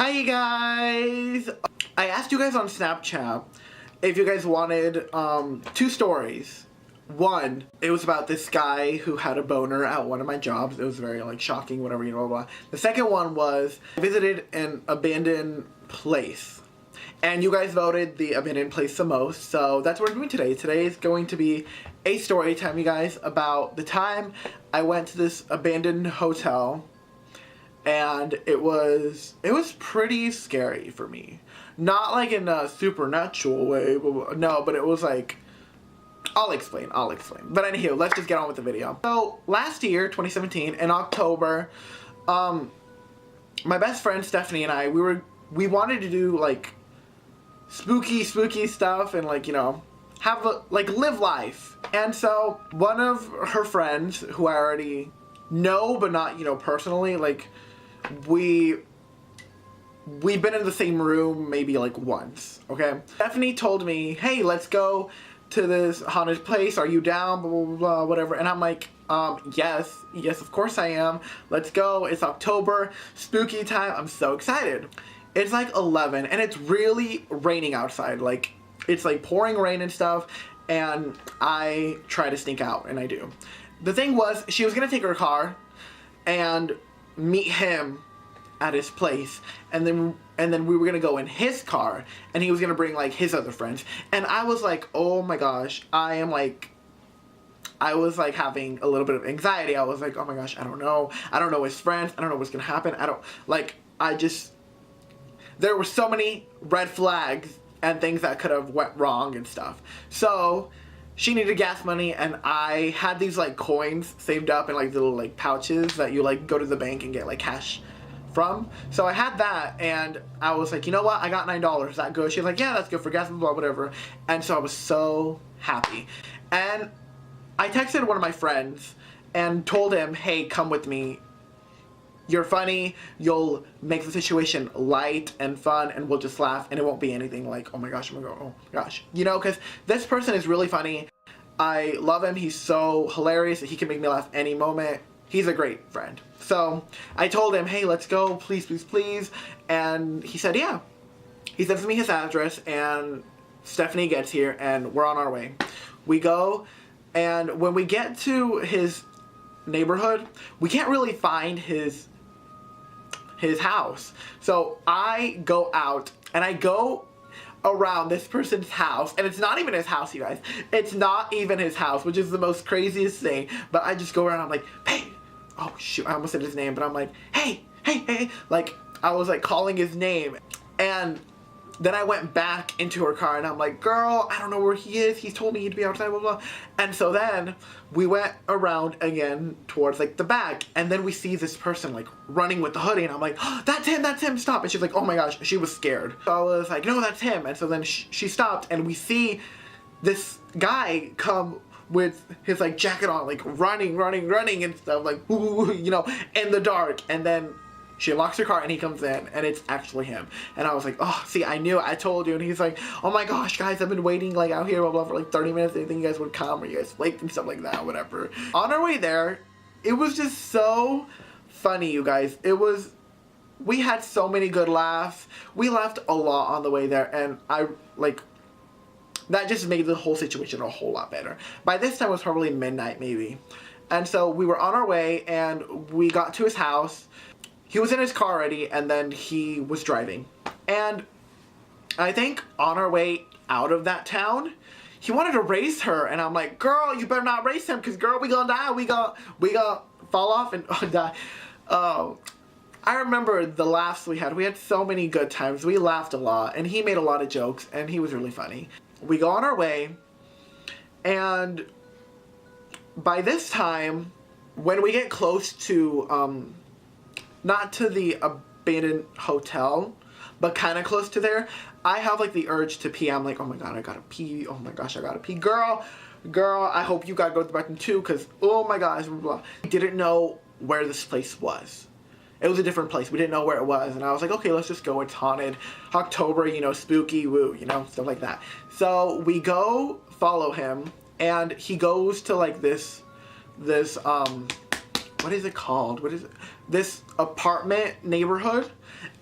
Hi you guys! I asked you guys on Snapchat if you guys wanted two stories. One, it was about this guy who had a boner at one of my jobs. It was very like shocking, whatever, you know, blah, blah. The second one was I visited an abandoned place. And you guys voted the abandoned place the most, so that's what we're doing today. Today is going to be a story time, you guys, about the time I went to this abandoned hotel. And it was pretty scary for me. Not like in a supernatural way, but no, but it was like, I'll explain. But anywho, let's just get on with the video. So, last year, 2017, in October, my best friend Stephanie and I, we wanted to do like spooky stuff and like, you know, live life. And so, one of her friends, who I already know, but not, you know, personally, like, we've been in the same room maybe like once, okay? Stephanie told me, hey, let's go to this haunted place, are you down, blah, blah, blah, whatever, and I'm like, yes, of course I am, let's go, it's October, spooky time, I'm so excited. It's like 11, and it's really raining outside, like, it's like pouring rain and stuff, and I try to sneak out, and I do. The thing was, she was gonna take her car, and meet him at his place, and then we were gonna go in his car, and he was gonna bring like his other friends, and I was like, oh my gosh, I was like having a little bit of anxiety. I was like, oh my gosh, I don't know his friends, I don't know what's gonna happen, there were so many red flags and things that could have went wrong and stuff. So she needed gas money, and I had these like coins saved up in like little like pouches that you like go to the bank and get like cash from. So I had that, and I was like, you know what, I got $9, is that good? She's like, yeah, that's good for gas, blah, blah, whatever. And so I was so happy. And I texted one of my friends and told him, hey, come with me. You're funny, you'll make the situation light and fun, and we'll just laugh, and it won't be anything like, oh my gosh, you know, because this person is really funny. I love him, he's so hilarious, he can make me laugh any moment. He's a great friend. So I told him, hey, let's go, please, and he said yeah. He sends me his address, and Stephanie gets here, and we're on our way. We go, and when we get to his neighborhood, we can't really find his house. So I go out and I go around this person's house, and it's not even his house, you guys. It's not even his house, which is the most craziest thing. But I just go around, I'm like, hey, oh shoot, I almost said his name, but I'm like, hey, like I was like calling his name. And then I went back into her car, and I'm like, girl, I don't know where he is. He's told me he'd be outside, blah, blah. And so then we went around again towards like the back, and then we see this person like running with the hoodie, and I'm like, oh, that's him, stop. And she's like, oh my gosh, she was scared. So I was like, no, that's him. And so then she stopped, and we see this guy come with his like jacket on, like running and stuff, like, ooh, you know, in the dark. And then she unlocks her car, and he comes in, and it's actually him. And I was like, oh, see, I knew, I told you. And he's like, oh my gosh, guys, I've been waiting like out here, blah, blah, for like 30 minutes. I didn't think you guys would come, or you guys flaked and stuff like that, whatever. On our way there, it was just so funny, you guys. We had so many good laughs. We laughed a lot on the way there, and that just made the whole situation a whole lot better. By this time, it was probably midnight, maybe. And so we were on our way, and we got to his house. He was in his car already, and then he was driving. And I think on our way out of that town, he wanted to race her, and I'm like, girl, you better not race him, because girl, we gonna die, we gonna fall off and die. I remember the laughs we had. We had so many good times. We laughed a lot, and he made a lot of jokes, and he was really funny. We go on our way, and by this time, when we get close to, not to the abandoned hotel, but kind of close to there, I have like the urge to pee. I'm like, oh my god, I gotta pee. Oh my gosh, I gotta pee. Girl, I hope you gotta go to the bathroom too, because oh my gosh, blah, blah. We didn't know where this place was. It was a different place. We didn't know where it was. And I was like, okay, let's just go. It's haunted. October, you know, spooky, woo, you know, stuff like that. So we go follow him, and he goes to like this what is it called? What is it? This apartment neighborhood,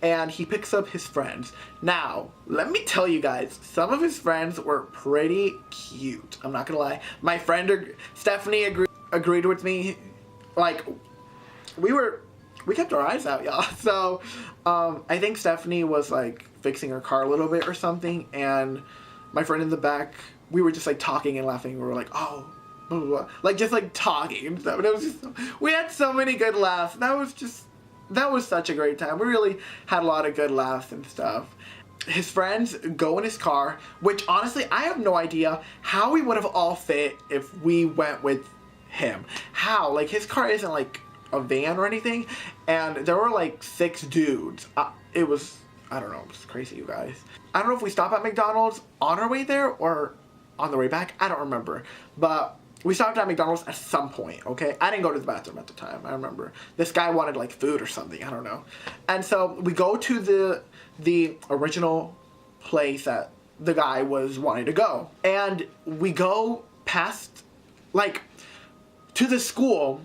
and he picks up his friends. Now, let me tell you guys, some of his friends were pretty cute. I'm not gonna lie. My friend Stephanie agreed with me. Like, we kept our eyes out, y'all. So, I think Stephanie was like fixing her car a little bit or something, and my friend in the back, we were just like talking and laughing. We were like, oh, blah, blah, blah. Like just like talking and stuff. And it was just, we had so many good laughs. That was such a great time. We really had a lot of good laughs and stuff. His friends go in his car, which honestly, I have no idea how we would have all fit if we went with him. How? Like, his car isn't like a van or anything, and there were like 6 dudes. It was, I don't know, it was crazy, you guys. I don't know if we stopped at McDonald's on our way there or on the way back. I don't remember, but we stopped at McDonald's at some point, okay? I didn't go to the bathroom at the time. I remember this guy wanted like food or something, I don't know. And so we go to the original place that the guy was wanting to go, and we go past like to the school,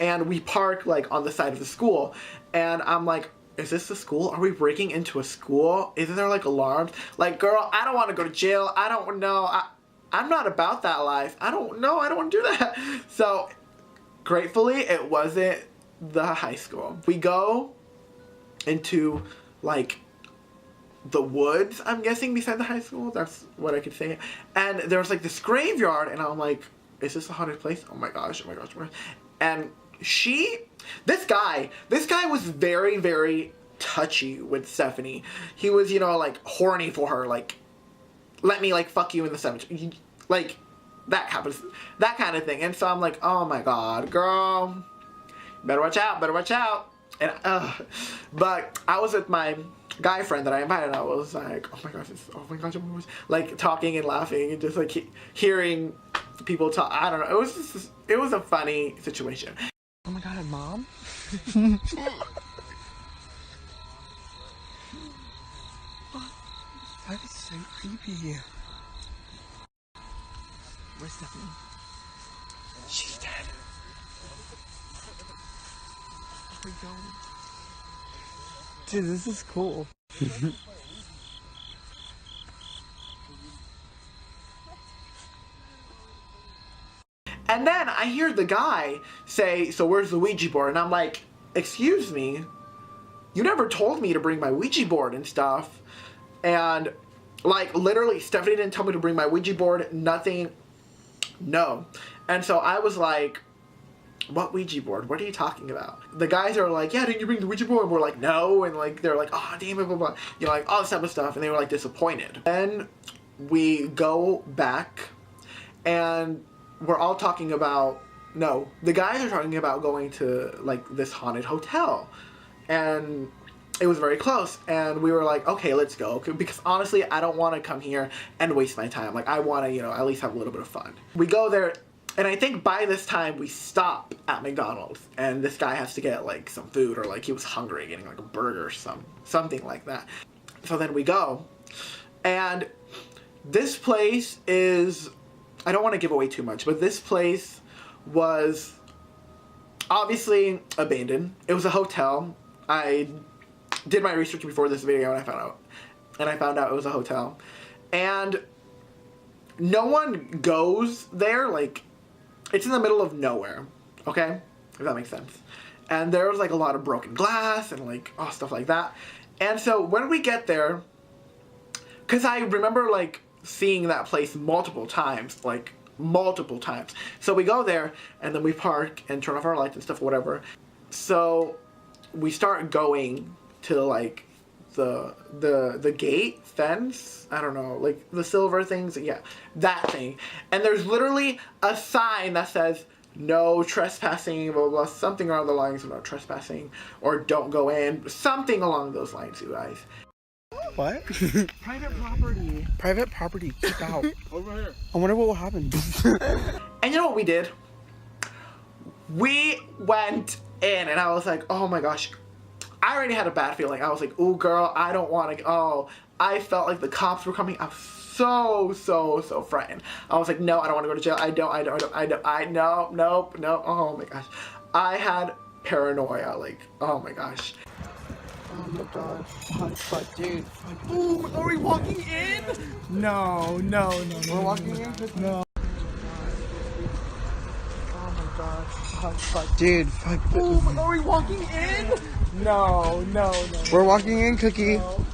and we park like on the side of the school, and I'm like, is this the school? Are we breaking into a school? Isn't there like alarms? Like, girl, I don't want to go to jail. I don't know. I'm not about that life. I don't know. I don't want to do that. So, gratefully, it wasn't the high school. We go into like the woods, I'm guessing, beside the high school. That's what I could say. And there was like this graveyard, and I'm like, is this a haunted place? Oh my gosh, oh my gosh, oh my gosh. And this guy was very, very touchy with Stephanie. He was, you know, like horny for her, like, let me like fuck you in the cemetery, like that kind of thing. And so I'm like, oh my god, girl, better watch out. And but I was with my guy friend that I invited, and I was like, oh my gosh, like talking and laughing and just like hearing people talk. I don't know, it was a funny situation. Oh my god, Mom? That is so creepy. Where's Stephanie? She's dead. Oh my god. Dude, this is cool. And then I hear the guy say, so where's the Ouija board? And I'm like, excuse me? You never told me to bring my Ouija board and stuff. And like literally Stephanie didn't tell me to bring my Ouija board, nothing, no. And so I was like, what Ouija board? What are you talking about? The guys are like, yeah, didn't you bring the Ouija board? And we're like, no. And like, they're like, oh, damn it, blah, blah. You know, like all this type of stuff. And they were like disappointed. Then we go back and we're all talking about, no, the guys are talking about going to like this haunted hotel. And it was very close, and we were like, okay, let's go, because honestly, I don't want to come here and waste my time. Like, I want to, you know, at least have a little bit of fun. We go there, and I think by this time, we stop at McDonald's, and this guy has to get, like, some food, or, like, he was hungry, getting, like, a burger or something like that. So then we go, and this place is, I don't want to give away too much, but this place was obviously abandoned. It was a hotel. I did my research before this video, and I found out it was a hotel, and no one goes there. Like, it's in the middle of nowhere, okay, if that makes sense. And there was like a lot of broken glass and like stuff like that. And so when we get there, because I remember like seeing that place multiple times, so we go there, and then we park and turn off our lights and stuff, whatever. So we start going to like the gate fence, I don't know, like the silver things, yeah, that thing. And there's literally a sign that says no trespassing, blah, blah, blah, something along the lines of no trespassing, or don't go in, something along those lines, you guys. What? Private property. Private property, keep out. Over here. I wonder what will happen. And you know what we did? We went in, and I was like, oh my gosh, I already had a bad feeling. I was like, ooh, girl, I don't want to go. I felt like the cops were coming. I was so frightened. I was like, no, I don't want to go to jail. Nope. Oh my gosh. I had paranoia. Like, oh my gosh. Oh my god. Fuck, dude. Ooh, are we walking in? No. We're walking in? No. Oh my god. Fuck, dude. Fuck. Ooh, are we walking in? No. We're walking in, Cookie. No.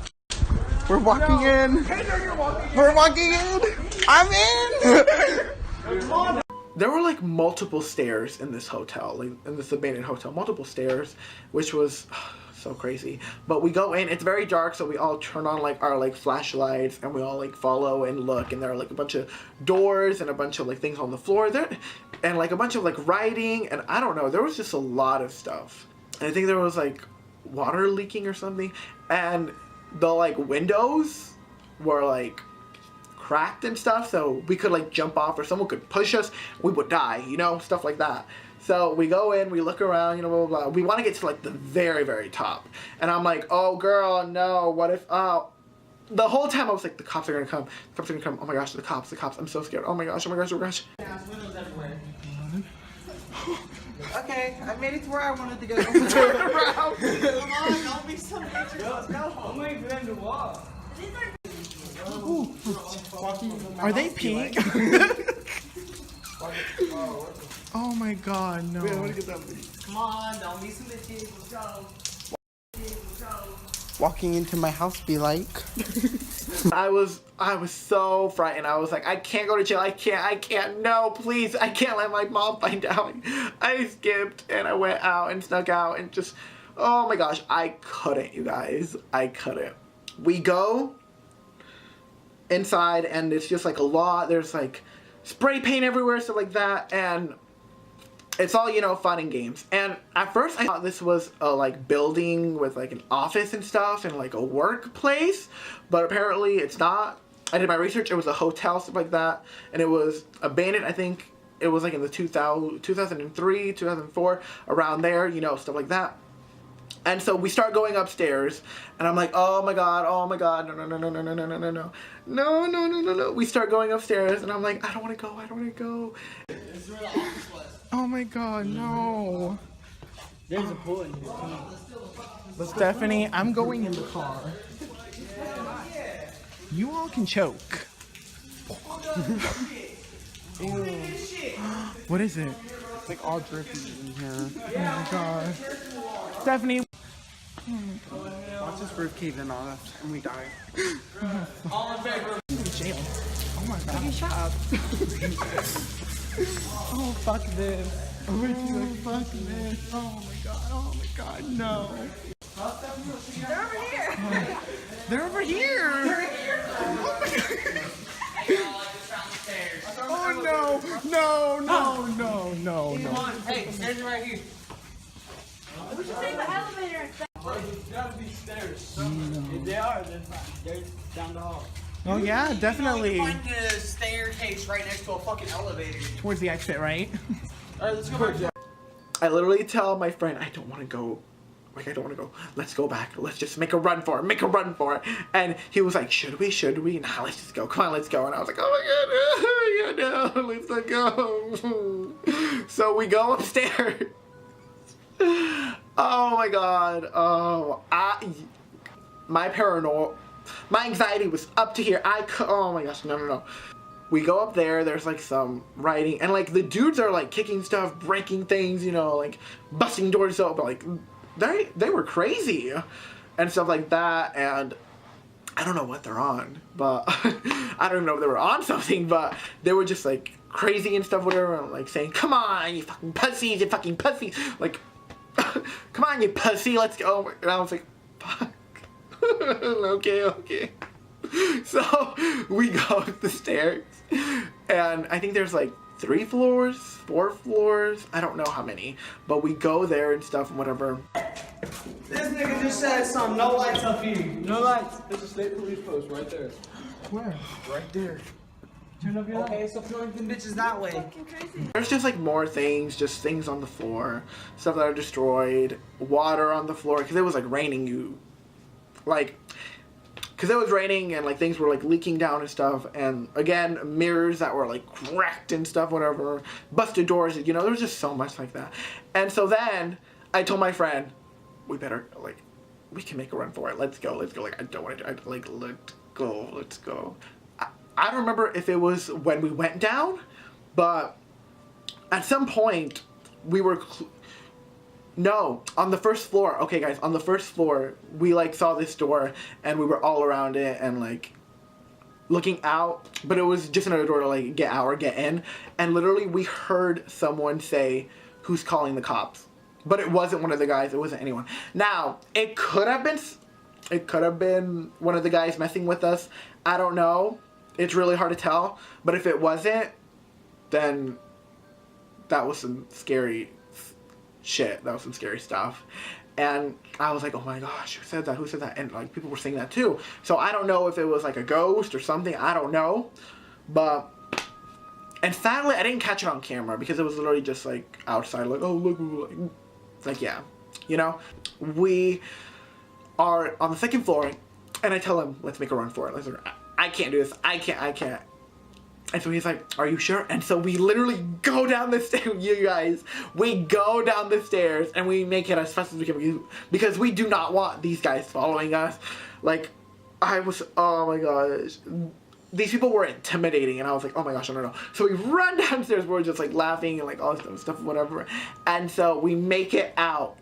We're walking in. We're walking in. I'm in. There were like multiple stairs in this hotel, like in this abandoned hotel, multiple stairs, which was so crazy. But we go in, it's very dark, so we all turn on like our like flashlights and we all like follow and look, and there are like a bunch of doors and a bunch of like things on the floor there, and like a bunch of like writing, and I don't know, there was just a lot of stuff. And I think there was like water leaking or something, and the like windows were like cracked and stuff, so we could like jump off or someone could push us, we would die, you know, stuff like that. So we go in, we look around, you know, blah, blah, blah. We want to get to like the very, very top. And I'm like, oh girl, no, what if, the whole time I was like, the cops are gonna come, the cops are gonna come, oh my gosh, the cops, I'm so scared, oh my gosh. Okay, I made it to where I wanted to go. Turn around. Come on, don't be so nature. Let's go home. I'm waiting for them to walk. Are they pink? Oh my god, no. Come on, don't be some bitches. Let's go. Walking into my house be like. I was so frightened. I was like, I can't go to jail. I can't. No, please. I can't let my mom find out. I skipped and I went out and snuck out and just, oh my gosh, I couldn't, you guys. I couldn't. We go inside and it's just like a lot. There's like spray paint everywhere, stuff like that, and it's all, you know, fun and games. And at first I thought this was a like building with like an office and stuff and like a workplace, but apparently it's not. I did my research, it was a hotel, stuff like that, and it was abandoned. I think it was like in the 2003, 2004, around there, you know, stuff like that. And so we start going upstairs, and I'm like, oh my god, no. We start going upstairs, and I'm like, I don't want to go. This is where the office was. Oh my god, no. There's a pool in here too. Stephanie, I'm going in the car. You all can choke. What is it? It's like all drippy in here. Oh my god. Stephanie. Watch this roof cave in on us and we die. All in favor. Jail. Oh my god. Okay, shut up. Oh fuck this. Oh fuck this. Oh my god, no. They're over here. They're over here. Oh my god. Oh no. Come on, hey, stairs are right here. We should take the elevator instead. There's gotta be stairs. If they are, then there's down the hall. Oh yeah, definitely. You find a staircase right next to a fucking elevator. Towards the exit, right? Alright, let's go back. I literally tell my friend, I don't want to go. Like, I don't want to go. Let's go back. Let's just make a run for it. And he was like, should we? Nah, let's just go. Come on, let's go. And I was like, oh my god, yeah, no, let's go. So we go upstairs. Oh my god. Oh, my anxiety was up to here. Oh my gosh, no. We go up there, there's like some writing, and like the dudes are like kicking stuff, breaking things, you know, like busting doors open, like they were crazy and stuff like that. And I don't know what they're on, but I don't even know if they were on something, but they were just like crazy and stuff, whatever, and, like saying, come on, you fucking pussies, like, come on, you pussy, let's go. And I was like, fuck. Okay. So we go up the stairs, and I think there's like 3 floors, 4 floors, I don't know how many, but we go there and stuff and whatever. This nigga just said some no lights up here. No lights. There's a state police post right there. Where? Right there. Turn up your light. Okay, so point them bitches that way. There's just like more things, just things on the floor, stuff that are destroyed, water on the floor, because it was like raining, because it was raining and like things were like leaking down and stuff, and again, mirrors that were like cracked and stuff, whatever, busted doors, you know, there was just so much like that. And so then I told my friend, we better, like, we can make a run for it. Let's go. Like, I don't want to, let's go. I don't remember if it was when we went down, but at some point we were, no, on the first floor. Okay, guys, on the first floor, we, like, saw this door, and we were all around it, and, like, looking out, but it was just another door to, like, get out or get in, and literally we heard someone say, who's calling the cops? But it wasn't one of the guys, it wasn't anyone. Now, it could have been one of the guys messing with us. I don't know. It's really hard to tell, but if it wasn't, then that was some scary shit. That was some scary stuff. And I was like, oh my gosh, who said that? Who said that? And, like, people were saying that too. So I don't know if it was like a ghost or something. I don't know. But, and sadly, I didn't catch it on camera because it was literally just, like, outside. Like, oh, look. Like, yeah. You know? We are on the second floor. And I tell him, let's make a run for it. Let's, I can't do this. I can't. And so he's like, are you sure? And so we literally go down the stairs, you guys. We go down the stairs and we make it as fast as we can because we do not want these guys following us. Like, oh my gosh. These people were intimidating and I was like, oh my gosh, no. So we run downstairs, we're just like laughing and like all this stuff, whatever. And so we make it out.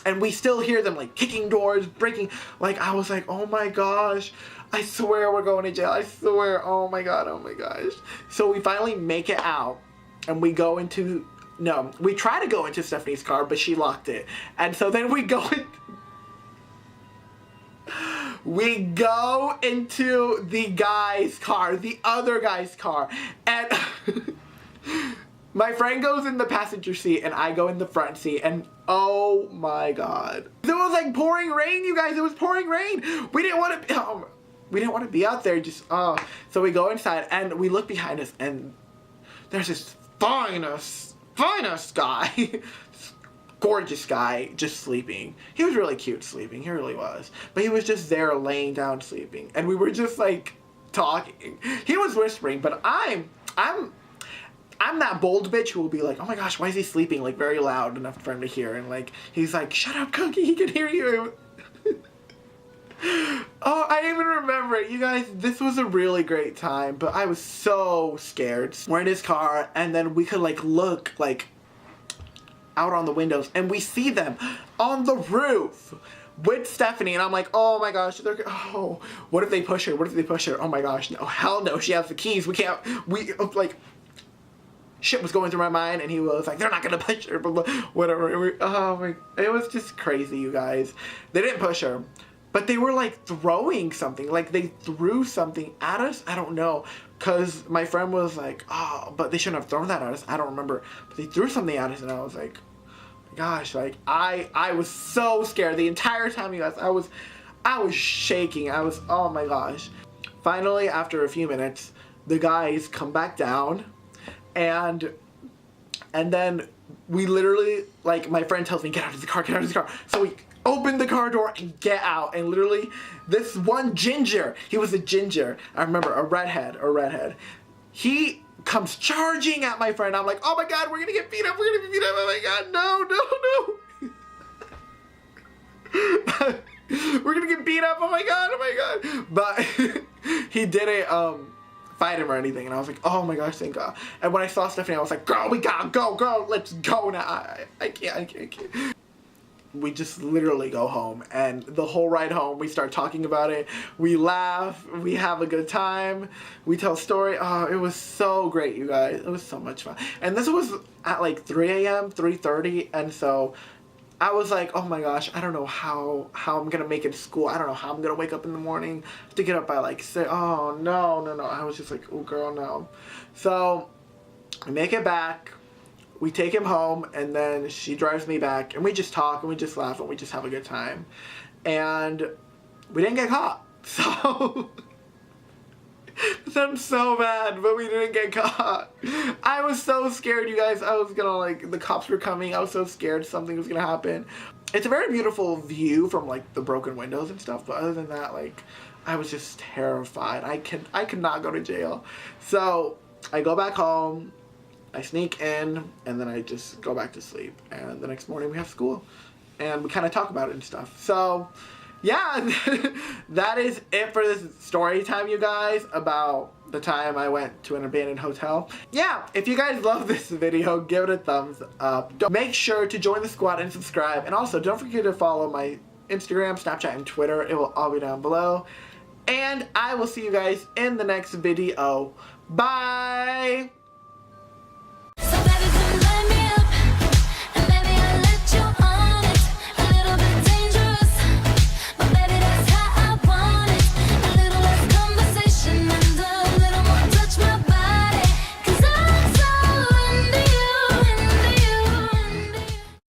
And we still hear them like kicking doors, breaking. Like, I was like, oh my gosh. I swear we're going to jail. I swear. Oh my god. Oh my gosh. So we finally make it out. And we go into... No. We try to go into Stephanie's car, but she locked it. And so then we go into the guy's car. The other guy's car. And... my friend goes in the passenger seat and I go in the front seat and oh my god. It was like pouring rain, you guys. It was pouring rain. We didn't want to be out there just, So we go inside and we look behind us and there's this finest guy, gorgeous guy just sleeping. He was really cute sleeping, he really was. But he was just there laying down sleeping and we were just like talking. He was whispering, but I'm that bold bitch who will be like, oh my gosh, why is he sleeping like very loud enough for him to hear? And like, he's like, shut up, Cookie, he can hear you. Oh, I even remember it. You guys, this was a really great time, but I was so scared. We're in his car, and then we could like look like out on the windows, and we see them on the roof with Stephanie, and I'm like, oh my gosh, what if they push her? What if they push her? Oh my gosh, no, hell no, she has the keys. Like, shit was going through my mind, and he was like, they're not gonna push her, blah, blah, whatever. It was just crazy, you guys. They didn't push her, but they were like throwing something. Like, they threw something at us. I don't know, because my friend was like, oh, but they shouldn't have thrown that at us. I don't remember, but they threw something at us, and I was like, gosh, like, I was so scared the entire time, you guys. I was shaking. Oh my gosh. Finally, after a few minutes, the guys come back down, and then we literally, like, my friend tells me, get out of the car. So we open the car door and get out, and literally this one ginger, he was a ginger, I remember, a redhead, he comes charging at my friend. I'm like, oh my god, we're gonna get beat up, oh my god, no. We're gonna get beat up, oh my god. But he didn't fight him or anything, and I was like, oh my gosh, thank god. And when I saw Stephanie, I was like, girl, we gotta go, girl, let's go now. I can't. We just literally go home, and the whole ride home we start talking about it, we laugh, we have a good time, we tell a story. Oh, it was so great, you guys. It was so much fun. And this was at like 3 a.m., 3:30, and so I was like, oh my gosh, I don't know how I'm gonna make it to school. I don't know how I'm gonna wake up in the morning. I have to get up by like 6. Oh no. I was just like, oh girl, no. So we make it back. We take him home, and then she drives me back, and we just talk, and we just laugh, and we just have a good time. And we didn't get caught. So it sounds so bad, but we didn't get caught. I was so scared, you guys. I was gonna, like, the cops were coming. I was so scared something was gonna happen. It's a very beautiful view from, like, the broken windows and stuff, but other than that, like, I was just terrified. I could not go to jail. So I go back home. I sneak in, and then I just go back to sleep. And the next morning we have school, and we kind of talk about it and stuff. So, yeah, that is it for this story time, you guys, about the time I went to an abandoned hotel. Yeah, if you guys love this video, give it a thumbs up. Make sure to join the squad and subscribe. And also, don't forget to follow my Instagram, Snapchat, and Twitter. It will all be down below. And I will see you guys in the next video. Bye!